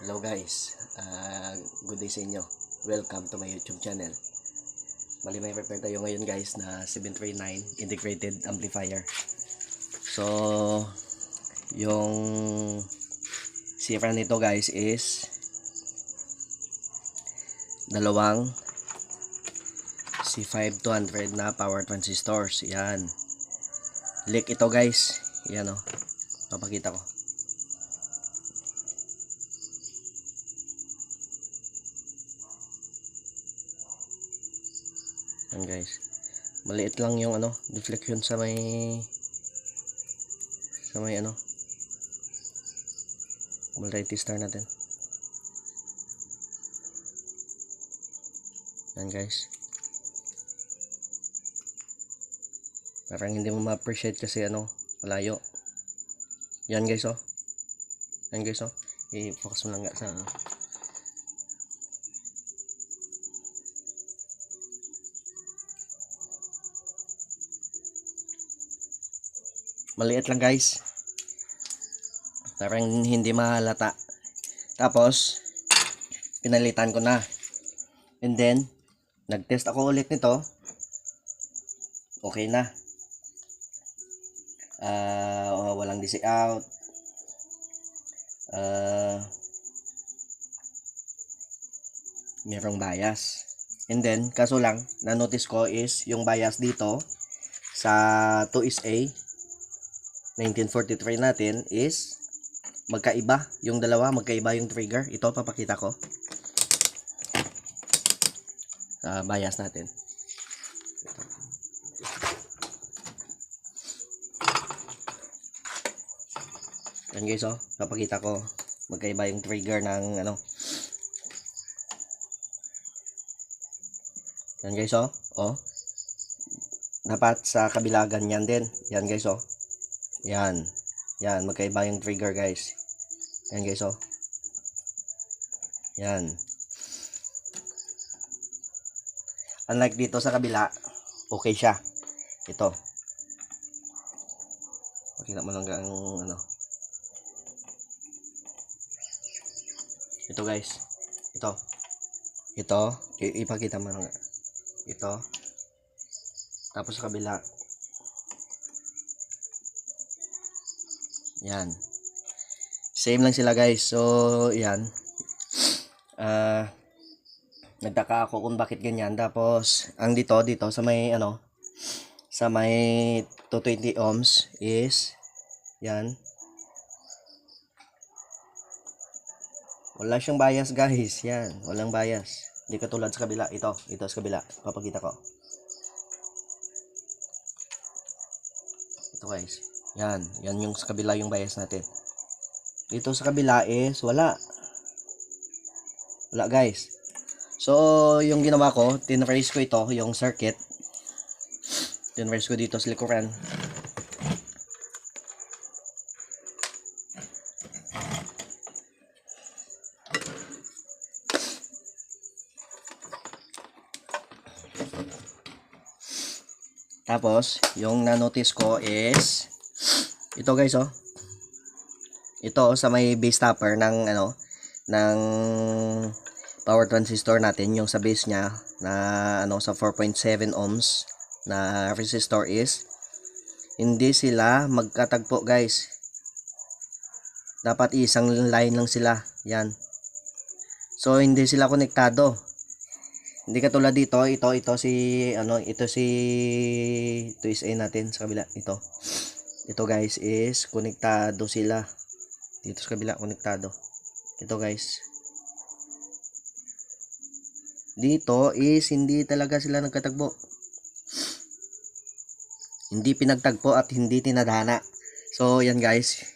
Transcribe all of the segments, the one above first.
Hello guys, good day sa inyo. Welcome to my YouTube channel. Bali may prepare tayo ngayon guys na 739 integrated amplifier. So, yung sifra nito guys is dalawang C5200 na power transistors. Yan. Leak ito guys. Yan o. Papakita ko. Yan guys, maliit lang yung deflection sa may multi-star natin. Yan guys, parang hindi mo ma-appreciate kasi malayo. Yan guys oh. Yan guys oh. I-focus mo lang nga sa maliit lang guys, parang hindi mahalata. Tapos pinalitan ko na, and then nag-test ako ulit nito. Okay na, walang DC out, merong bias. And then kaso lang na notice ko is yung bias dito sa 2SA 1943 natin is magkaiba. Yung dalawa magkaiba yung trigger. Ito papakita ko sa bias natin. Yan guys oh, papakita ko magkaiba yung trigger ng yan guys oh. Oh, dapat sa kabila ganyan din. Yan guys oh. Yan. Yan, magkaiba yung trigger guys. Yan guys oh. Yan. Unlike dito sa kabila, okay siya. Ito. Pakita mo lang ang Ito guys. Ito. Ito, ipakita mo lang. Ito. Tapos sa kabila. Yan. Same lang sila guys. So, yan. Nagtaka ako kung bakit ganyan. Tapos, ang dito sa may sa may 220 ohms is yan. Wala siyang bias guys. Yan. Walang bias. Hindi katulad sa kabila. Ito sa kabila. Papakita ko. Ito guys. Yan yung sa kabila yung bias natin. Dito sa kabila is wala guys. So yung ginawa ko, tinrace ko ito, yung circuit. Tinrace ko dito sa likuran. Tapos yung na-notice ko is ito guys oh. Ito sa may base stopper ng ng power transistor natin, yung sa base niya na sa 4.7 ohms na resistor is hindi sila magkatagpo guys. Dapat isang line lang sila. Yan. So hindi sila konektado. Hindi katulad dito, ito si ito si 2SA natin sa kabila. Ito guys is konektado sila. Dito sa kabila konektado. Ito guys. Dito is hindi talaga sila nagkatagpo. Hindi pinagtagpo at hindi tinadhana. So yan guys.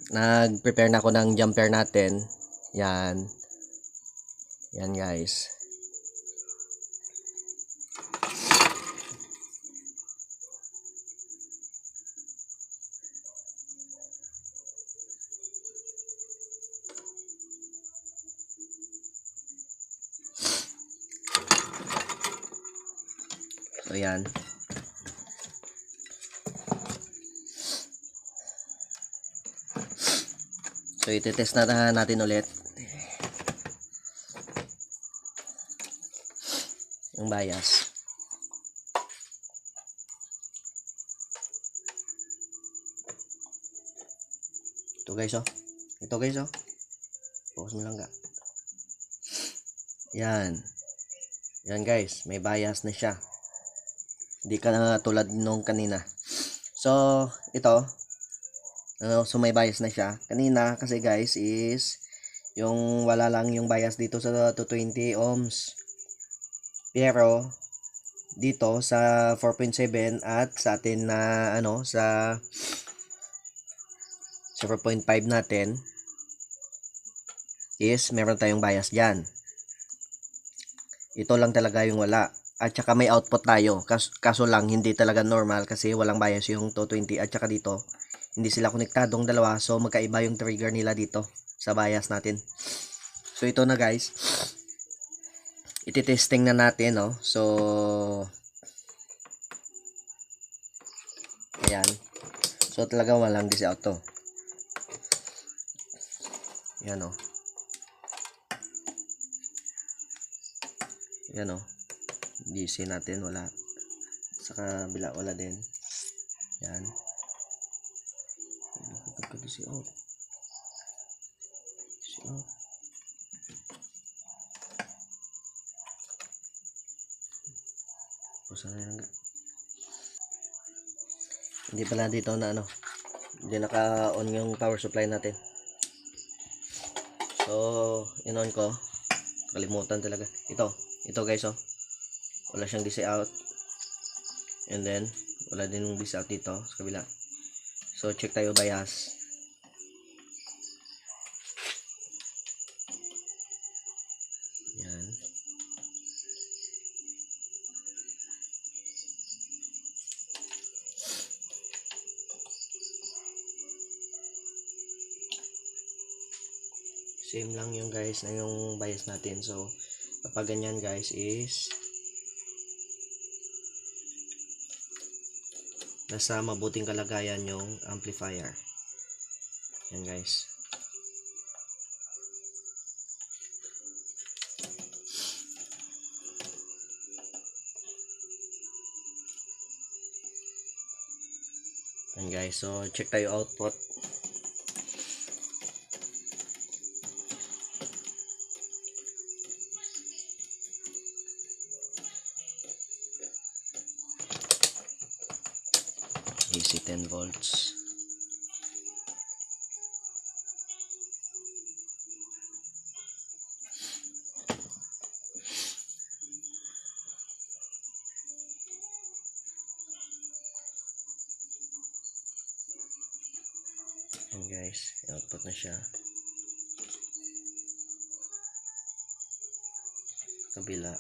Nag-prepare na ako ng jumper natin. Yan. Yan guys. So yan. So iti-test na natin ulit yung bias. Ito guys oh. Ito guys oh. Focus mo lang ka. Yan. Yan guys, may bias na siya. Hindi ka na tulad nung kanina. So, ito. So, may bias na siya. Kanina kasi guys is yung wala lang yung bias dito sa 220 ohms. Pero, dito sa 4.7 at sa atin na sa 0.5 natin is meron tayong bias dyan. Ito lang talaga yung wala. At saka may output tayo. Kaso lang hindi talaga normal kasi walang bias yung 220 at saka dito. Hindi sila konektadong dalawa. So magkaiba yung trigger nila dito sa bias natin. So ito na guys. Iti-testing na natin no. So ayan. So talaga walang DC out to. Ayan o. Ayan o. DC natin wala. Sa kabila wala din. Yan. DC out. DC out. Pusa na yan. Hindi pala dito na hindi naka-on yung power supply natin. So, in-on ko. Kalimutan talaga. Ito guys oh. Wala siyang DC out. And then, wala din yung DC out dito sa kabila. So, check tayo bias. Yan. Same lang yung guys na yung bias natin. So, kapag ganyan guys is nasa mabuting kalagayan yung amplifier. Yan guys. Yan guys. So, check tayo output. AC 10 volts. Yan guys, output na siya. Kabila.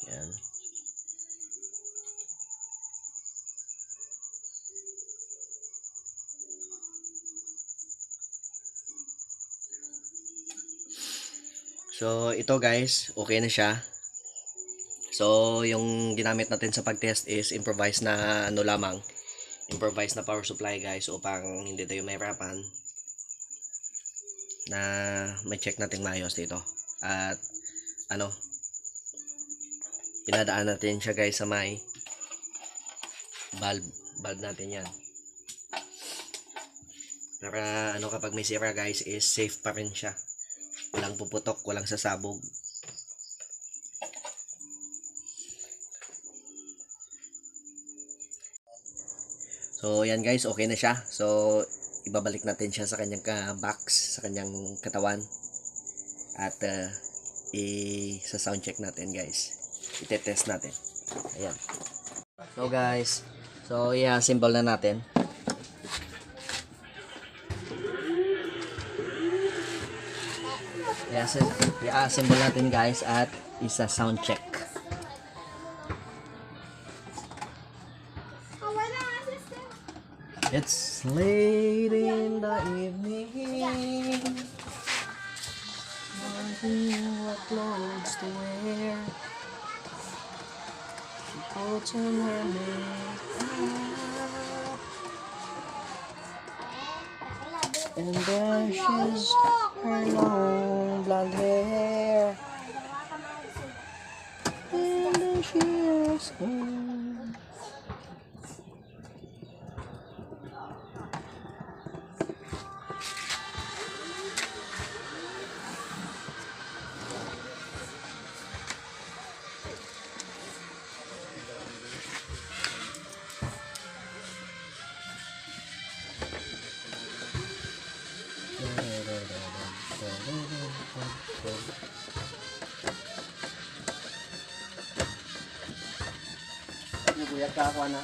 Yan. So, ito guys, okay na siya. So, yung ginamit natin sa pag-test is improvised na lamang. Improvised na power supply guys upang hindi tayo mahirapan na may check natin maayos dito. At pinadaan natin siya guys sa may bulb natin yan. Para kapag may sira guys is safe pa rin siya. Walang puputok, walang sasabog. So yan guys, okay na siya. So ibabalik natin siya sa kanyang box, sa kanyang katawan. At sa sound check natin guys. Ite-test natin. Ayan. So guys, so i-assemble na natin. I-assemble natin guys at isa sound check. It's late in the evening, wondering what clothes to wear. She And there she's her long blonde hair. And then she is gone. Naguyag ka ako na.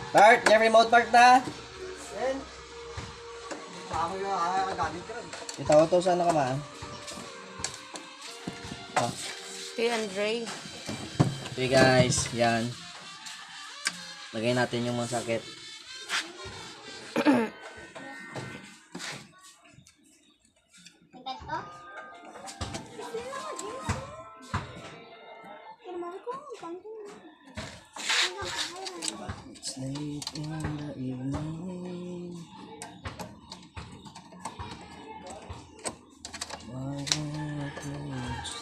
Part, yung remote part na. Then, ako yung gamit ko rin. Itaw to sa ano ka man? Oh. Kay Andre. Okay guys, yan. Lagay natin yung mga sakit. It's late in the evening. Why won't close?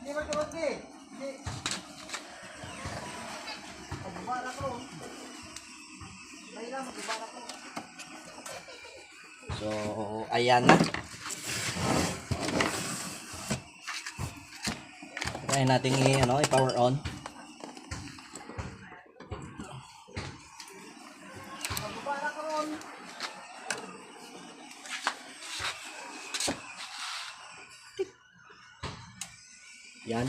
Hindi magkabag eh. Hindi. Magbabara ko. Mahila, magbabara ko. So, ayan na. Try natin i-power on. Magbabara ko ron. Yan.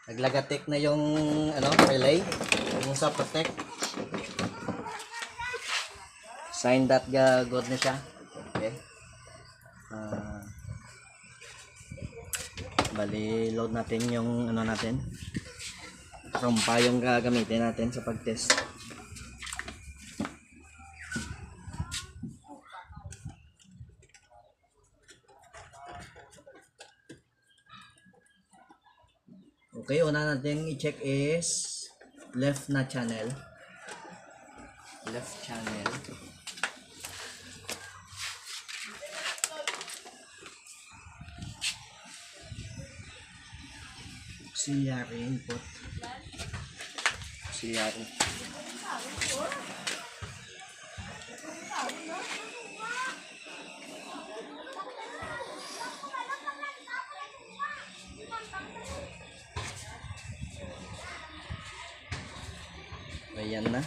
Naglagatik na yung relay, yung sa protect. Sign that good na siya. Okay. Bali load natin yung natin. Rompa yung gagamitin natin sa pag-test. Okay, una natin i-check is left na channel. Left channel. Auxiliary input. Auxiliary. Ayan na.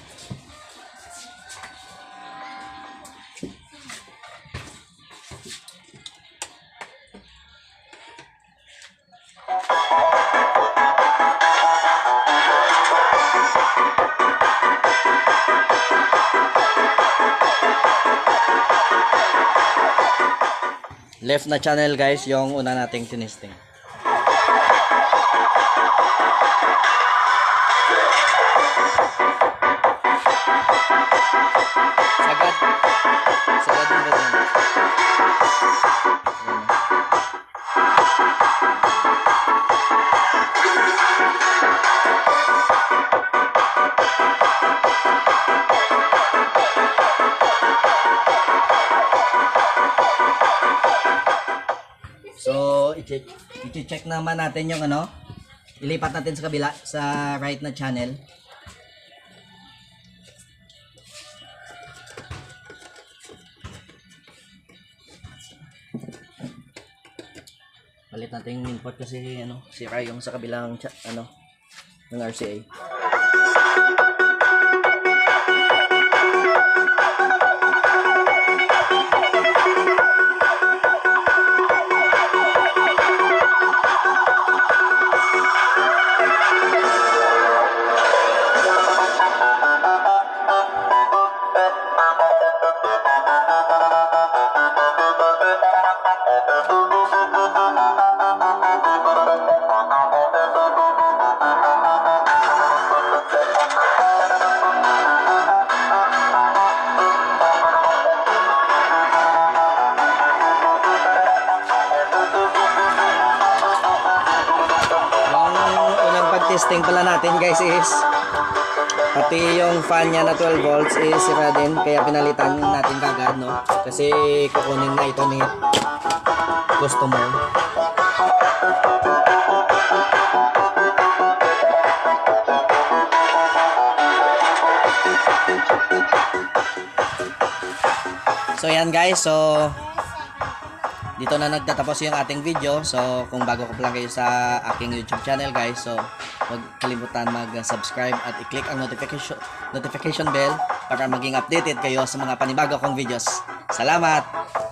Left na channel guys, yung una nating tinesting. Sagad. Sagad yung ganyan. So, i-check naman natin yung ano. Ilipat natin sa kabila, sa right na channel. Palit natin yung input kasi ano, sira yung sa kabilang ano ng RCA. Testing pala natin guys is pati yung fan niya na 12 volts is sira din, kaya pinalitan natin kagad, no, kasi kukunin na ito ni customer. So yan guys, so dito na nagtatapos yung ating video. So kung bago ka pa lang kayo sa aking YouTube channel guys, so huwag kalimutan mag-subscribe at i-click ang notification bell para maging updated kayo sa mga panibago kong videos. Salamat!